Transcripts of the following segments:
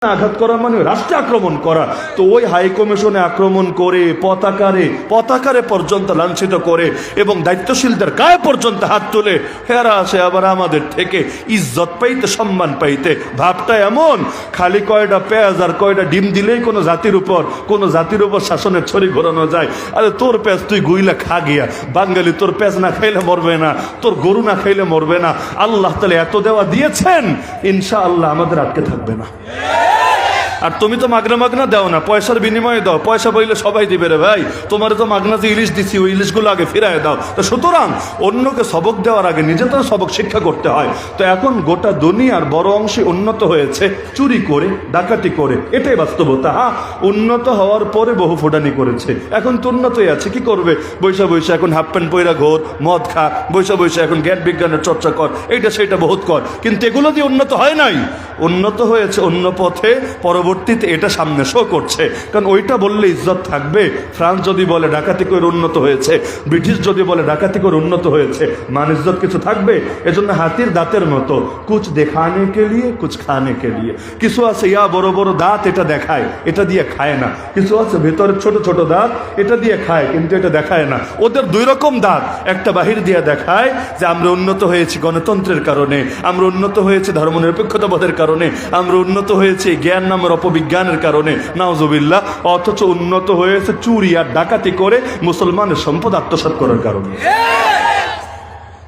আঘাত করা মানে রাষ্ট্রে আক্রমণ করা। তো ওই হাই কমিশনে আক্রমণ করে পতাকারে পর্যন্ত লাঞ্ছিত করে এবং দায়িত্বশীলদের গায়ে পর্যন্ত হাত তুলে হেরা আসে আবার আমাদের থেকে ইজ্জত পাইতে, সম্মান পাইতে। ভাবটা এমন, খালি কয়টা পেঁয়াজ আর কয়টা ডিম দিলেই কোনো জাতির উপর শাসনের ছড়ি ঘোরানো যায়। আরে তোর পেঁয়াজ তুই গুইলা খা গিয়া, বাঙালি তোর পেঁয়াজ না খাইলে মরবে না, তোর গরু না খাইলে মরবে না। আল্লাহ তাআলা এত দেওয়া দিয়েছেন, ইনশাআল্লাহ আমাদের আটকে থাকবে না। আর তুমি তো মাগনা দাও না, পয়সার বিনিময়ে দাও। পয়সা পাইলে সবাই দিবে রে ভাই। তোমার তো মাগনা যে ইলিশ দিছি, ওই ইলিশগুলো আগে ফিরায় দাও। তো সুতরাং অন্যকে সবক দেওয়ার আগে নিজে তো সবক শিক্ষা করতে হয়। তো এখন গোটা দুনিয়ার বড় অংশে উন্নত হয়েছে চুরি করে, ডাকাতি করে, এটাই বাস্তবতা। হ্যাঁ, উন্নত হওয়ার পরে বহু ফোটানি করেছে। এখন তো উন্নতই আছে, কি করবে? বৈশা এখন হাফ প্যান্ট পয়রা ঘোর, মদ খা, বৈশা এখন জ্ঞান বিজ্ঞানের চর্চা কর, এইটা সেটা বহুত কর। কিন্তু এগুলো দিয়ে উন্নত হয় নাই। উন্নত হয়েছে অন্য পথে, পরবর্তীতে এটা সামনে শো করছে। কারণ ওইটা বললে ইজ্জত থাকবে। ফ্রান্স যদি বলে ডাকাতি করে উন্নত হয়েছে, ব্রিটিশ যদি বলে ডাকাতি করে উন্নত হয়েছে, মান ইজ্জত কিছু থাকবে? এজন্য হাতির দাঁতের মতো, কুছ দেখানে কে লিয়ে কুছ খানে কে লিয়ে। কিছু আছে ইয়া বড় বড় দাঁত, এটা দেখায়, এটা দিয়ে খায় না। কিছু আছে ভেতরের ছোট ছোট দাঁত, এটা দিয়ে খায় কিন্তু এটা দেখায় না। ওদের দুই রকম দাঁত, একটা বাহির দিয়ে দেখায় যে আমরা উন্নত হয়েছি গণতন্ত্রের কারণে, আমরা উন্নত হয়েছি ধর্মনিরপেক্ষতাবোধের কারণে, আমরা উন্নত হয়েছি জ্ঞান নামের অপবিজ্ঞানের কারণে, নাউজুবিল্লাহ। অথচ উন্নত হয়েছে চুরি আর ডাকাতি করে মুসলমানের সম্পদ আত্মসাৎ করার কারণে।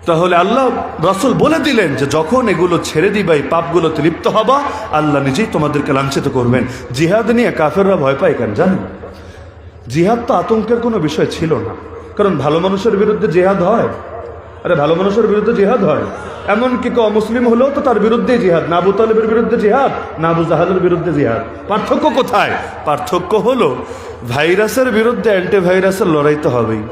তাহলে আল্লাহ রাসূল বলে দিলেন যে যখন এগুলো ছেড়ে দিবা, এই পাপগুলোতে লিপ্ত হবা, আল্লাহ নিজেই তোমাদেরকে লাঞ্ছিত করবেন। জিহাদ নিয়ে কাফেররা ভয় পায় কেন জানেন? জিহাদ তো আতঙ্কের কোনো বিষয় ছিল না। কারণ ভালো মানুষের বিরুদ্ধে জিহাদ হয়। আরে ভালো মানুষের বিরুদ্ধে জিহাদ হয়। এমনকি অমুসলিম হলেও তো তার বিরুদ্ধে জিহাদ। না আবু তালেবের বিরুদ্ধে জিহাদ, না আবু জাহালের বিরুদ্ধে জিহাদ। পার্থক্য কোথায়? পার্থক্য হলো ভাইরাসের বিরুদ্ধে অ্যান্টিভাইরাসের লড়াই তো হবেই।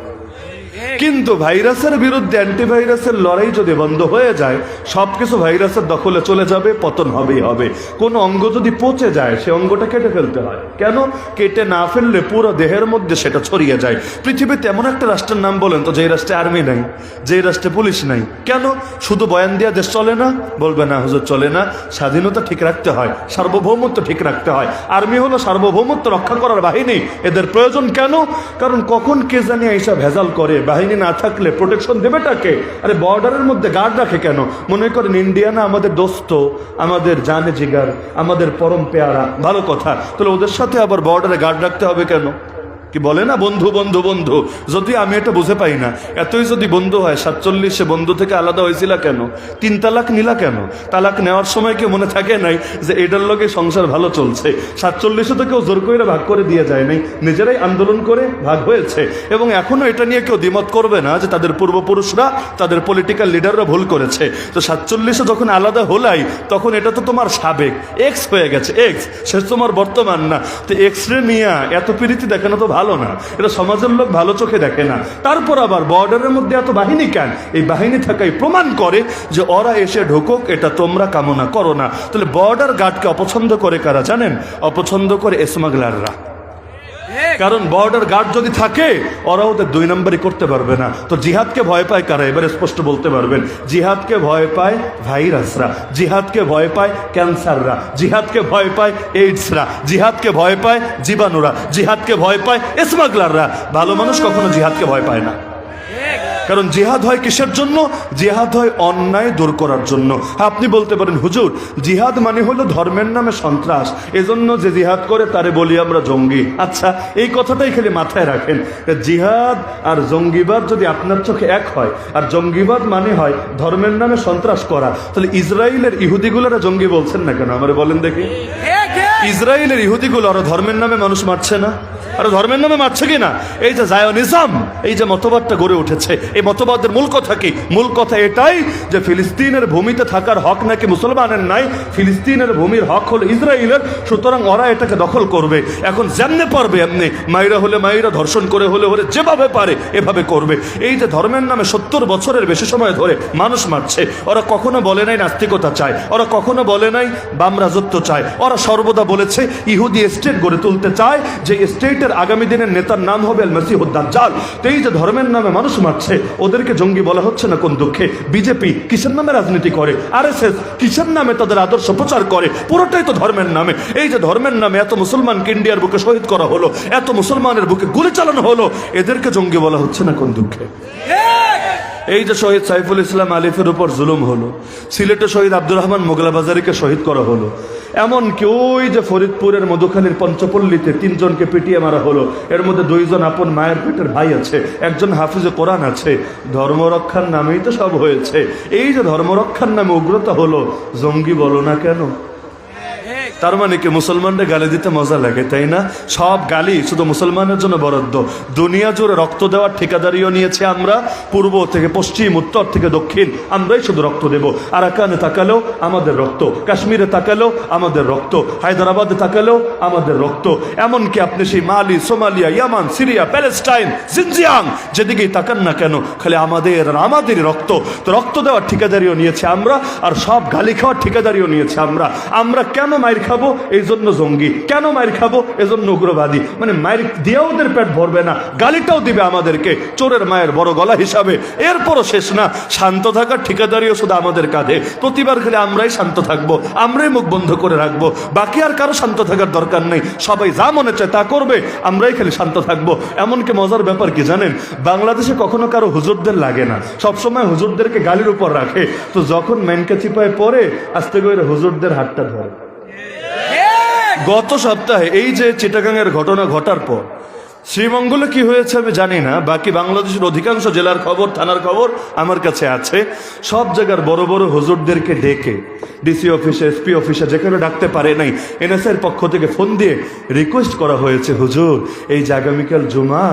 কিন্তু ভাইরাসের বিরুদ্ধে অ্যান্টিভাইরাসের লড়াই যদি বন্ধ হয়ে যায়, সবকিছু ভাইরাসের দখলে চলে যাবে, পতন হবেই হবে। কোন অঙ্গ যদি পচে যায়, সে অঙ্গটা কেটে ফেলতে হয়। কেন? কেটে না ফেললে পুরো দেহের মধ্যে সেটা ছড়িয়ে যায়। পৃথিবীতে এমন একটা রাষ্ট্রের নাম বলেন তো, যে রাষ্ট্রে আর্মি নাই, যে রাষ্ট্রে পুলিশ নাই। কেন? শুধু বয়ান দিয়া দেশ চলে না? বলবে না হুজুর চলে না। স্বাধীনতা ঠিক রাখতে হয়, সার্বভৌমত্ব ঠিক রাখতে হয়। আর্মি হলো সার্বভৌমত্ব রক্ষা করার বাহিনী। এদের প্রয়োজন কেন? কারণ কখন কে জানি এইসব ভেজাল করে। বাহিনী না থাকলে প্রোটেকশন দেবেটাকে? আরে বর্ডারের মধ্যে গার্ড রাখে কেন? মনে করেন ইন্ডিয়ানা আমাদের দোস্ত, আমাদের জানে জিগার, আমাদের পরম পেয়ারা, ভালো কথা। তাহলে ওদের সাথে আবার বর্ডারে গার্ড রাখতে হবে কেন? কি বলে না বন্ধু বন্ধু বন্ধু? যদি আমি এটা বুঝে পাই না, এতই যদি বন্ধু হয়, 47-এ বন্ধু থেকে আলাদা হয়েছিল কেন? 3 তালাক নিলা কেন? তালাক নেওয়ার সময় কি মনে থাকে নাই যে এটার লগে সংসার ভালো চলছে? 47-এ তো কেউ জোর করে ভাগ করে দিয়ে যায় নাই, নিজেরাই আন্দোলন করে ভাগ হয়েছে। এবং এখনো এটা নিয়ে কেউ দ্বিমত করবে না যে তাদের পূর্বপুরুষরা, তাদের পলিটিক্যাল লিডাররা ভুল করেছে। তো 47-এ যখন আলাদা হলাই, তখন এটা তো তোমার সাবেক এক্স হয়ে গেছে, এক্স, সে তোমার বর্তমান না। তো এক্স রে নিয়ে এত প্রীতি দেখানো তো ভালো না, এটা সমাজের লোক ভালো চোখে দেখে না। তারপর আবার বর্ডারের মধ্যে এত বাহিনী কেন? এই বাহিনী থাকাই প্রমাণ করে যে ওরা এসে ঢুকুক, এটা তোমরা কামনা করো না। তাহলে বর্ডার গার্ডকে অপছন্দ করে কারা জানেন? অপছন্দ করে স্মাগলাররা। কারণ বর্ডার গার্ড যদি থাকে, ওরা ওদের 2 নম্বরই করতে পারবে না। তো জিহাদকে ভয় পায় কারা? এবারে স্পষ্ট বলতে পারবেন। জিহাদকে ভয় পায় ভাইরাসরা, জিহাদকে ভয় পায় ক্যান্সাররা, জিহাদকে ভয় পায় এইডসরা, জিহাদকে ভয় পায় জীবাণুরা, জিহাদকে ভয় পায় স্মাগলাররা। ভালো মানুষ কখনো জিহাদকে ভয় পায় না। কারণ জিহাদ হয় কিসের জন্য? জিহাদ হয় অন্যায় দূর করার জন্য। আপনি বলতে পারেন হুজুর, জিহাদ মানে হলো ধর্মের নামে সন্ত্রাস, এজন্য যে জিহাদ করে তারে বলি আমরা জঙ্গি। আচ্ছা, এই কথাটাই খালি মাথায় রাখেন। জিহাদ আর জঙ্গিবাদ যদি আপনার চোখে এক হয়, আর জঙ্গিবাদ মানে হয় ধর্মের নামে সন্ত্রাস করা, তাহলে ইসরায়েলের ইহুদিগুলোরা জঙ্গি বলছেন না কেন? আমরা বলেন দেখি। ইসরায়েলের ইহুদিগুলো আরো ধর্মের নামে মানুষ মারছে না? আর ধর্মের নামে মারছে কিনা? এই যে জায়োনিজম, এই যে মতবাদটা গড়ে উঠেছে, এই মতবাদের মূল কথা কি? মূল কথা এটাই যে ফিলিস্তিনের ভূমিতে থাকার হক নাকি মুসলমানের নাই, ফিলিস্তিনের ভূমির হক হলো ইসরায়েলের। সুতরাং ওরা এটাকে দখল করবে। এখন যেমনে পারবে এমনি, মাইরা হলে মাইরা, ধর্ষণ করে হলে যেভাবে পারে এভাবে করবে। এই যে ধর্মের নামে 70 বছরের বেশি সময় ধরে মানুষ মারছে, ওরা কখনো বলে নাই নাস্তিকতা চায়, ওরা কখনো বলে নাই বাম রাজত্ব চায়। ওরা সর্বদা বলেছে ইহুদি স্টেট গড়ে তুলতে চায়, যে স্টেটের ইহুদিদের আগামী দিনের নেতার নাম হবে আল মাসিহুদ দাজ্জাল। তো এই যে ধর্মের নামে মানুষ মারছে, ওদেরকে জঙ্গি বলা হচ্ছে না কোন দুঃখে? বিজেপি কিসের নামে রাজনীতি করে? আরএসএস কিসের নামে তাদের আদর্শ প্রচার করে? পুরোটাই তো ধর্মের নামে। এই যে ধর্মের নামে এত মুসলমানকে ইন্ডিয়ার বুকে শহীদ করা হলো, এত মুসলমানের বুকে গুলি চালানো হলো, এদেরকে জঙ্গি বলা হচ্ছে না কোন দুঃখে? এই যে শহীদ সাইফুল ইসলাম আলিফের উপর জুলুম হলো, সিলেটে শহীদ আব্দুর রহমান মোগলা বাজারিকে শহীদ করা হলো, এমনকি ওই যে ফরিদপুরের মধুখালীর পঞ্চপল্লীতে 3 জনকে পিটিয়ে মারা হলো, এর মধ্যে 2 জন আপন মায়ের পেটের ভাই আছে, একজন হাফিজে কোরআন আছে। ধর্মরক্ষার নামেই তো সব হয়েছে। এই যে ধর্মরক্ষার নামে উগ্রতা হলো, জঙ্গি বলো না কেন? তার মানে কি মুসলমানদের গালি দিতে মজা লাগে, তাই না? সব গালি শুধু মুসলমানের জন্য বরাদ্দ। দুনিয়া জুড়ে রক্ত দেওয়ার ঠিকাদারিও নিয়েছে আমরা, পূর্ব থেকে পশ্চিম, উত্তর থেকে দক্ষিণ, আমরাই শুধু রক্ত দেব। আরাকানে তাকালেও আমাদের রক্ত, কাশ্মীরে তাকালেও আমাদের রক্ত, হায়দ্রাবাদে তাকালেও আমাদের রক্ত, এমনকি আপনি সেই মালি, সোমালিয়া, ইয়ামান, সিরিয়া, প্যালেস্টাইন, জিনজিয়াং, যেদিকেই তাকান না কেন খালি আমাদের আর আমাদেরই রক্ত। তো রক্ত দেওয়ার ঠিকাদারিও নিয়েছে আমরা, আর সব গালি খাওয়ার ঠিকাদারিও নিয়েছে আমরা। আমরা কেন মায়ের খাবো? এই জন্য জঙ্গি। কেন মায়ের খাবো? এজন্য উগ্রবাদী। মানে মায়ের দিয়েও ওদের পেট ভরবে না, গালিটাও দিবে আমাদেরকে চোরের মায়ের বড় গলা হিসাবে। এরপরও শেষ না, শান্ত থাকার ঠিকাদারিও শুধু আমাদের কাঁধে। প্রতিবার খালি আমরাই শান্ত থাকবো, আমরাই মুখ বন্ধ করে রাখবো, বাকি আর কারো শান্ত থাকার দরকার নেই। সবাই যা মনে চায় তা করবে, আমরাই খালি শান্ত থাকবো। এমনকি মজার ব্যাপার কি জানেন, বাংলাদেশে কখনো কারো হুজুরদের লাগে না, সবসময় হুজুরদেরকে গালির উপর রাখে। তো যখন মেনকা চিপায় পড়ে, আস্তে করে হুজুরদের হাতটা ধরে। গত সপ্তাহে এই যে চিটাগাংয়ের ঘটনা ঘটার পর শ্রীমঙ্গলে কি হয়েছে আমি জানি না, বাকি বাংলাদেশের অধিকাংশ জেলার খবর, থানার খবর আমার কাছে আছে। সব জায়গার বড় বড় হুজুরদেরকে ডেকে ডিসি অফিসে, এসপি অফিসে, যেখানে ডাকতে পারে নাই, এনএসআইয়ের পক্ষ থেকে ফোন দিয়ে রিকোয়েস্ট করা হয়েছে, হুজুর এই যে আগামীকাল জুমা,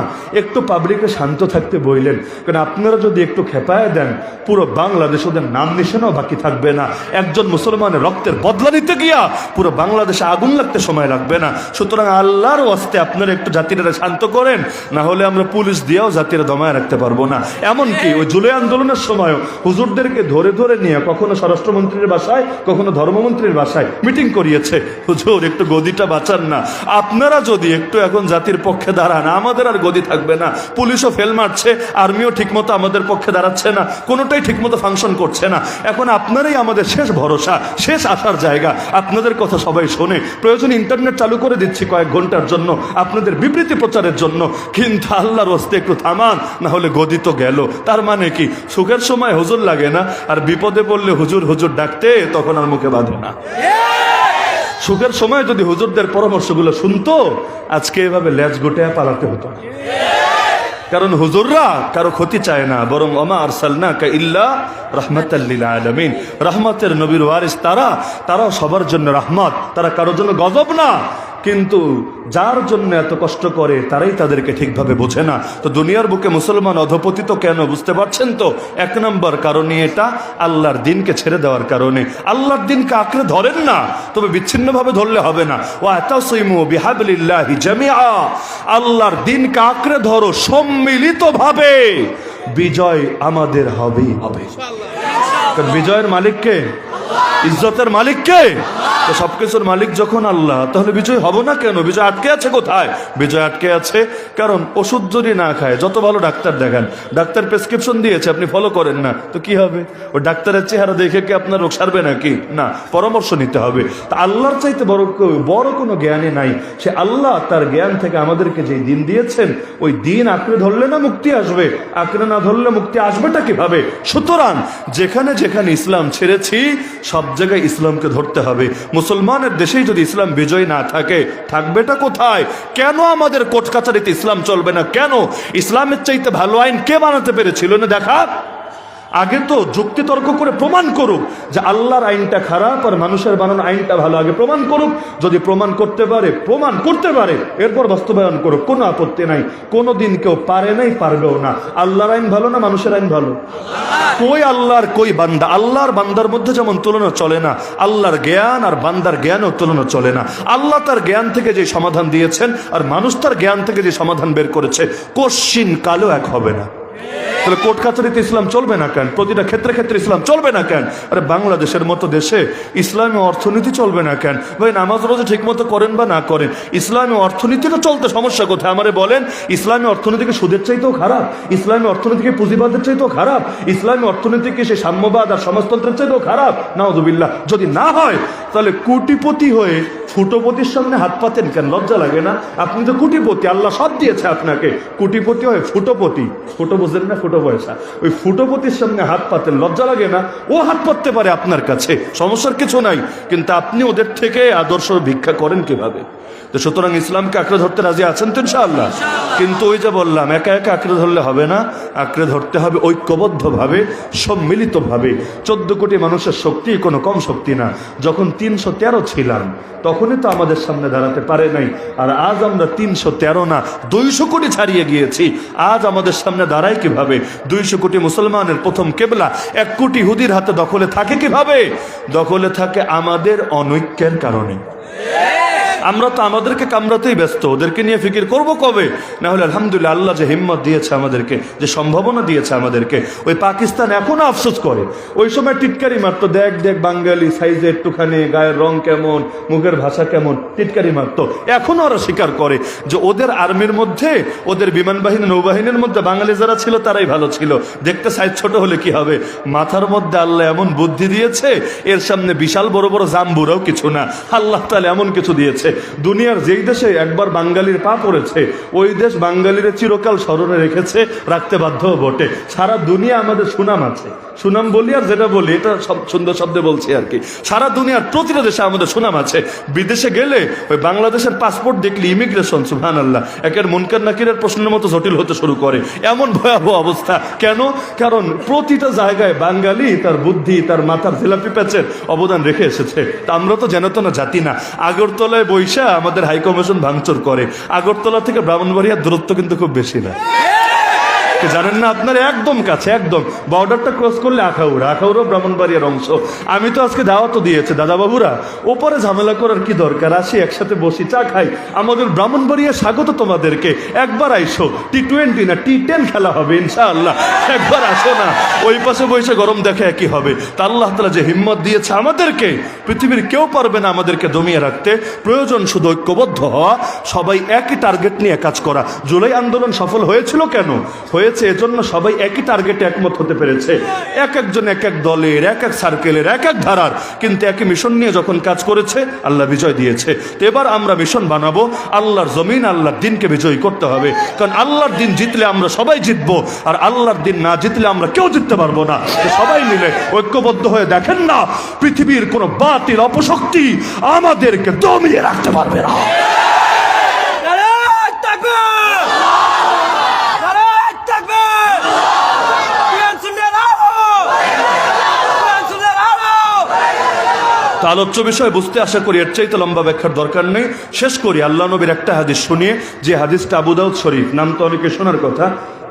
একটু পাবলিকে শান্ত থাকতে বললেন, কারণ আপনারা যদি একটু খেপায় দেন পুরো বাংলাদেশ ওদের নাম নিশানাও বাকি থাকবে না। একজন মুসলমানের রক্তের বদলা নিতে গিয়া পুরো বাংলাদেশে আগুন লাগতে সময় লাগবে না। সুতরাং আল্লাহর ওয়াস্তে আপনারা একটু জাতিরা শান্ত করেন, না হলে আমরা পুলিশ দিয়েও জাতিরা দমায় রাখতে পারবো না। এমনকি ওই জুলাই আন্দোলনের সময়ও হুজুরদেরকে ধরে ধরে নিয়ে কখনো স্বরাষ্ট্রমন্ত্রীর বাসায়, কখনো ধর্মমন্ত্রীর বাসায় মিটিং করিয়েছে, হুজুর একটু গদিটা বাঁচান না, আপনারা যদি একটু এখন জাতির পক্ষে দাঁড়ান আমাদের আর গদি থাকবে না। পুলিশও ফেল মারছে, আর্মিও ঠিকমতো আমাদের পক্ষে দাঁড়াচ্ছে না, কোনোটাই ঠিকমতো ফাংশন করছে না। এখন আপনারাই আমাদের শেষ ভরসা, শেষ আসার জায়গা। আপনাদের কথা সবাই শোনে, প্রয়োজন ইন্টারনেট চালু করে দিচ্ছি কয়েক ঘন্টার জন্য আপনাদের বিবৃতি প্রচারের জন্য, কিন্তু আল্লাহর হস্তে একটু থামান, না হলে গদি তো গেল। তার মানে কি, সুখের সময় হুজুর লাগে না, আর বিপদে পড়লে হুজুর হুজুর ডাকতে তখন আর মুখে বাঁধে না। সুখের সময় যদি হুজুরদের পরামর্শগুলো শুনতো, আজকে এভাবে লেজ গোটায় পালাতে হতো না। কারণ হুজুররা কারো ক্ষতি চায় না, বরং ওমা আরসালনাকা ইল্লা রাহমাতাল লিল আলামিন, রহমতের নবীর ওয়ারিস তারাও সবার জন্য রহমত, তারা কারোর জন্য গজব না। কিন্তু যার জন্য এত কষ্ট করে তারাই তাদেরকে ঠিকভাবে বোঝে না। তো দুনিয়ার বুকে মুসলমান অধপতিত কেন বুঝতে পারছেন তো? 1 নম্বর কারণে এটা আল্লাহর দিনকে ছেড়ে দেওয়ার কারণে। আল্লাহর দিনকে আঁকড়ে ধরেন না, তবে বিচ্ছিন্নভাবে ধরলে হবে না। ওয়াতাসিমু বিহাবলিল্লাহি জামিআ, আল্লাহর দিনকে আঁকড়ে ধরো সম্মিলিতভাবে, বিজয় আমাদের হবেই হবে। বিজয়ের মালিক কে? ইজ্জতের মালিক কে? তো সবকিছুর মালিক যখন আল্লাহ, তাহলে বিজয় হব না কেন? বিজয় আটকে আছে কোথায়? বিজয় আটকে আছে কারণ ওষুধ যদি না খায়, যত ভালো ডাক্তার দেখান, ডাক্তার প্রেসক্রিপশন দিয়েছে, আপনি ফলো করেন না, তো কি হবে? ও ডাক্তারের চেহারা দেখে কি আপনার রোগ সারবে নাকি? না, পরামর্শ নিতে হবে। তা আল্লাহর চাইতে বড় কোনো জ্ঞানী নাই। সে আল্লাহ তার জ্ঞান থেকে আমাদেরকে যে দিন দিয়েছেন, ওই দিন আঁকড়ে ধরলে না মুক্তি আসবে, আঁকড়ে না ধরলে মুক্তি আসবেটা কিভাবে? সুতরাং যেখানে যেখানে ইসলাম ছেড়েছি সব জায়গায় ইসলামকে ধরতে হবে। মুসলমানের দেশেই যদি ইসলাম বিজয় না থাকে, থাকবেটা কোথায়? কেন আমাদের কোর্ট কাছারিতে ইসলাম চলবে না? কেন? ইসলামের চাইতে ভালো আইন কে বানাতে পেরেছিল না দেখা? আগে তো যুক্তি তর্ক করে প্রমাণ করুক যে আল্লাহর আইনটা খারাপ আর মানুষের বানানো আইনটা ভালো। আগে প্রমাণ করুক, যদি প্রমাণ করতে পারে এরপর বাস্তবায়ন করুক, কোনো আপত্তি নাই। কোনোদিন কেউ পারে নাই, পারবেও না। আল্লাহর আইন ভালো না মানুষের আইন ভালো? কই আল্লাহর কই বান্দা? আল্লাহর বান্দার মধ্যে যেমন তুলনা চলে না, আল্লাহর জ্ঞান আর বান্দার জ্ঞানও তুলনা চলে না। আল্লাহ তার জ্ঞান থেকে যে সমাধান দিয়েছেন আর মানুষ তার জ্ঞান থেকে যে সমাধান বের করেছে, কোশ্চিন কালেও এক হবে না। তাহলে কোর্ট কাছারিতে ইসলাম চলবে না কেন? প্রতিটা ক্ষেত্রে ক্ষেত্রে ইসলাম চলবে না কেন? আরে বাংলাদেশের মতো দেশে ইসলামী অর্থনীতি চলবে না কেন? ভাই নামাজ রোজা ঠিক মতো করেন বা না করেন, ইসলামী অর্থনীতিটা চলতে সমস্যা কোথায় আমারে বলেন? ইসলামী অর্থনীতিকে সুদের চাইতেও খারাপ, ইসলামী অর্থনীতিকে পুঁজিবাদের চাইতেও খারাপ, ইসলামী অর্থনীতিকে সে সাম্যবাদ আর সমাজতন্ত্রের চাইতেও খারাপ। নাউযুবিল্লাহ। যদি না হয় তাহলে কোটিপতি হয়ে ফুটোপতির সামনে হাত পাতেন কেন? লজ্জা লাগে না? আপনি তো কোটিপতি, আল্লাহ সব দিয়েছে আপনাকে, কোটিপতি হয়ে ফুটোপতি, ফুটো বুঝলেন না? ফুটো পয়সা, ওই ফুটোপতির সামনে হাত পাতেন, লজ্জা লাগে না? ও হাত পাততে পারে আপনার কাছে, সমস্যার কিছু নাই, কিন্তু আপনি ওদের থেকে আদর্শ ভিক্ষা করেন কিভাবে? তো সুতরাং ইসলামকে আঁকড়ে ধরতে রাজি আছেন তো ইনশাআল্লাহ? কিন্তু ওই যে বললাম, একা একা আঁকড়ে ধরলে হবে না, আঁকড়ে ধরতে হবে ঐক্যবদ্ধভাবে, সম্মিলিতভাবে। 14 কোটি মানুষের শক্তি কোনো কম শক্তি না। যখন 313 ছিলাম তখনই তো আমাদের সামনে দাঁড়াতে পারে নাই, আর আজ আমরা 313 না 200 কোটি ছাড়িয়ে গিয়েছি। আজ আমাদের সামনে দাঁড়ায় কিভাবে? 200 কোটি মুসলমানের প্রথম কেবলা 1 কোটি ইহুদির হাতে দখলে থাকে কিভাবে? দখলে থাকে আমাদের অনৈক্যের কারণে। আমরা তো আমাদেরকে কামড়াতেই ব্যস্ত, ওদেরকে নিয়ে ফিকির করব কবে? না হলে আলহামদুলিল্লাহ আল্লাহ যে হিম্মত দিয়েছে আমাদেরকে, যে সম্ভাবনা দিয়েছে আমাদেরকে, ওই পাকিস্তান এখনো আফসোস করে। ওই সময় টিটকারি মারতো, দেখ দেখ বাঙালি সাইজে একটুখানি, গায়ের রং কেমন, মুখের ভাষা কেমন, টিটকারি মারতো। এখনো ওরা স্বীকার করে যে ওদের আর্মির মধ্যে, ওদের বিমান বাহিনী নৌবাহিনীর মধ্যে বাঙালি যারা ছিল তারাই ভালো ছিল। দেখতে সাইজ ছোট হলে কি হবে? মাথার মধ্যে আল্লাহ এমন বুদ্ধি দিয়েছে, এর সামনে বিশাল বড় বড় জাম্বুরাও কিছু না। আল্লাহ তাআলা এমন কিছু দিয়েছে, দুনিয়ার যেই দেশে একবার বাঙালির পা পড়েছে, ওই দেশ বাঙালির চিরকাল স্মরণে রেখেছে, রাখতে বাধ্য বটে। সারা দুনিয়া আমাদের সুনাম আছে, সুনাম বলি আর যেটা বলি এটা সব সুন্দর শব্দে বলছি আর কি। সারা দুনিয়ার প্রতিটা দেশে আমাদের সুনাম আছে। বিদেশে গেলে ওই বাংলাদেশের পাসপোর্ট দেখলে ইমিগ্রেশন সুবহানাল্লাহ একের মুনকার নাকিরের প্রশ্নের মতো জটিল হতে শুরু করে, এমন ভয়াবহ অবস্থা। কেন? কারণ প্রতিটা জায়গায় বাঙালি তার বুদ্ধি, তার মাথার জিলাপি প্যাচের অবদান রেখে এসেছে। তা আমরা তো যেন তো না জাতি না। আগরতলায় বৈশা আমাদের হাইকমিশন ভাঙচুর করে। আগরতলা থেকে ব্রাহ্মণবাড়িয়ার দূরত্ব কিন্তু খুব বেশি না, জানেন না আপনার? একদম কাছে, একদম বর্ডারটা ক্রস করলে আখাউড়া, আখাউড়া ব্রাহ্মণবাড়িয়ার অংশ। আমি তো আজকে দাওয়াতও দিয়েছে দাদা বাবুরা, ওপরে ঝামেলা করার কি দরকার? আসি একসাথে বসি, চা খাই। আমাদের ব্রাহ্মণবাড়িয়া স্বাগত তোমাদেরকে। একবার আইসো, T20 না T10 খেলা হবে ইনশাআল্লাহ। একবার আসো না, ওই পাশে বসে গরম দেখে একই হবে। তা আল্লাহ তাআলা যে হিম্মত দিয়েছে আমাদেরকে, পৃথিবীর কেউ পারবে না আমাদেরকে দমিয়ে রাখতে। প্রয়োজন শুধু ঐক্যবদ্ধ হওয়া, সবাই একই টার্গেট নিয়ে কাজ করা। জুলাই আন্দোলন সফল হয়েছিল কেন? হয়েছে এজন্য সবাই একই টার্গেটে একমত হতে পেরেছে। এক একজন এক এক দলের, এক এক সার্কেলের, এক এক ধারার, কিন্তু একই মিশন নিয়ে যখন কাজ করেছে আল্লাহ বিজয় দিয়েছে। তো এবার আমরা মিশন বানাবো, আল্লাহর জমিন, আল্লাহর দিনকে বিজয়ী করতে হবে। কারণ আল্লাহর দিন জিতলে আমরা সবাই জিতবো, আর আল্লাহর দিন না জিতলে আমরা কেউ জিততে পারবো না। তো সবাই মিলে ঐক্যবদ্ধ হয়ে দেখেন না, পৃথিবীর কোন বাতিল অপশক্তি আমাদেরকে দমিয়ে রাখতে পারবে না। আলোচ্য বিষয় বুঝতে আশা করি এর চাইতে লম্বা ব্যাখ্যার দরকার নেই। শেষ করি আল্লাহ নবীর একটা হাদিস শুনিয়ে, যে হাদিসটা আবু দাউদ শরীফ, নাম তো অনেকে শোনার কথা,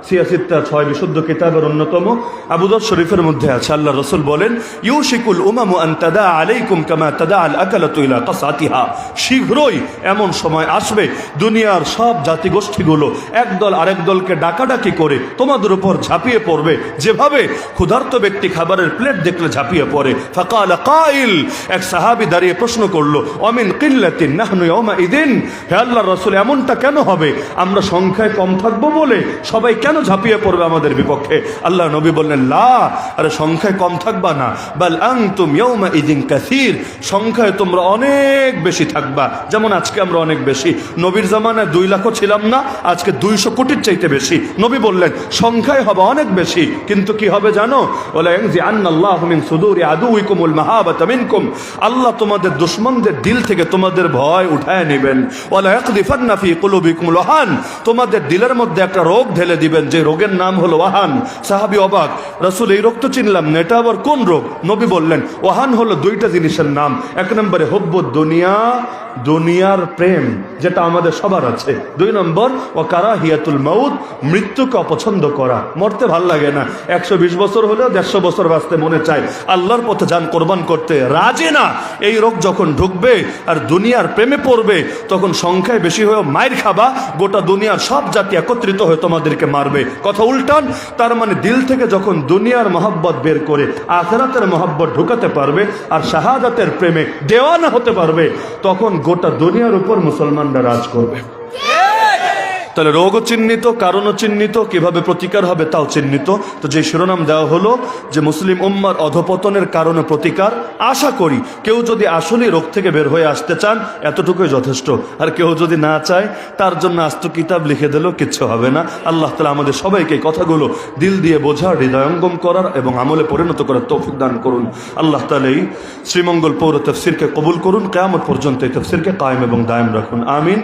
86 বিশুদ্ধ কিতাবের অন্যতম আবু দাউদ শরীফের মধ্যে আছে। আল্লাহ রাসূল বলেন, ইউশিকুল উমামু আন তাদা আলাইকুম কামা তাদা আল আকালাতু ইলা কাসাতিহা। শীঘ্রই এমন সময় আসবে দুনিয়ার সব জাতিগোষ্ঠীগুলো একদল আরেক দলকে ডাকাডাকি করে তোমাদের উপর ঝাঁপিয়ে পড়বে, যেভাবে ক্ষুধার্ত ব্যক্তি খাবারের প্লেট দেখলে ঝাঁপিয়ে পড়ে। ফাকালা কাইল, এক সাহাবী দাঁড়িয়ে প্রশ্ন করলো, অমিন কিল্লাতিন নাহনু ইয়াউমা ইদিন। হে আল্লাহর রাসূল, এমনটা কেন হবে? আমরা সংখ্যায় কম থাকবো বলে সবাই কেন ঝাঁপিয়ে পড়বে আমাদের বিপক্ষে? আল্লাহ নবী বললেন, লা, আরে সংখ্যায় কম থাকবা না, বাল আনতুম ইয়াউমা ইদিন কাসীর, সংখ্যায় তোমরা অনেক বেশি থাকবা। যেমন আজকে আমরা অনেক বেশি, নবীর জামানায় 2 লাখও ছিলাম না, আজকে 200 কোটির চাইতে বেশি। নবী বললেন সংখ্যায় হবে অনেক বেশি, কিন্তু কি হবে জানো? ওয়ালা ইয়ানজিআন্নাল্লাহু মিন সুদুরি আদুইকুমুল মাহাবাতা মিনকুম, আল্লাহ তোমাদের দুশমনদের দিল থেকে তোমাদের ভয় উঠায় নেবেন। ওয়ালা ইয়াকযিফান্না ফি কুলুবিকুমুল ওয়াহান, তোমাদের দিলের মধ্যে একটা রোগ ঢেলে দিবেন, যে রোগের নাম হলো ওয়াহান। সাহাবী অবাক, রাসূল এই রোগ তো চিনলাম না, এটা আবার কোন রোগ? নবী বললেন, ওয়াহান হলো 2টা জিনিসের নাম। এক নম্বরে হুব্বুদ দুনিয়া, দুনিয়ার প্রেম, যেটা আমাদের সবার আছে। 2 নম্বর ও কারাহিয়াতুল মাউত, মৃত্যুকে অপছন্দ করা। মরতে ভাল লাগে না, 120 বছর হলেও 150 বছর বাঁচতে মনে চায়, আল্লাহর পথে জান কোরবান করতে রাজি না। এই রোগ যখন ঢুকবে আর দুনিয়ার প্রেমে পড়বে, তখন সংখ্যায় বেশি হয়েও মায়ের খাবা, গোটা দুনিয়ার সব জাতি একত্রিত হয়ে তোমাদেরকে মারবে। পারবে। কথা উল্টান, তার মানে দিল থেকে যখন দুনিয়ার মহব্বত বের করে আখিরাতের মহব্বত ঢুকাতে পারবে আর শাহাদাতের প্রেমে দেওয়ানা হতে পারবে, তখন গোটা দুনিয়ার উপর মুসলমানরা রাজ করবে। তাহলে রোগও চিহ্নিত, কারণও চিহ্নিত, কিভাবে প্রতিকার হবে তাও চিহ্নিত। তো যে শিরোনাম দেওয়া হলো যে মুসলিম উম্মার অধপতনের কারণ ও প্রতিকার, আশা করি কেউ যদি আসলেই রোগ থেকে বের হয়ে আসতে চান এতটুকুই যথেষ্ট। আর কেউ যদি না চায় তার জন্য আস্ত কিতাব লিখে দিলেও কিচ্ছু হবে না। আল্লাহ তাআলা আমাদের সবাইকে এই কথাগুলো দিল দিয়ে বোঝার, হৃদয়ঙ্গম করার এবং আমলে পরিণত করার তৌফিক দান করুন। আল্লাহ তাআলা এই শ্রীমঙ্গল পৌর তাফসীরকে কবুল করুন, কিয়ামত পর্যন্ত এই তাফসীরকে কায়েম এবং দায়েম রাখুন। আমিন।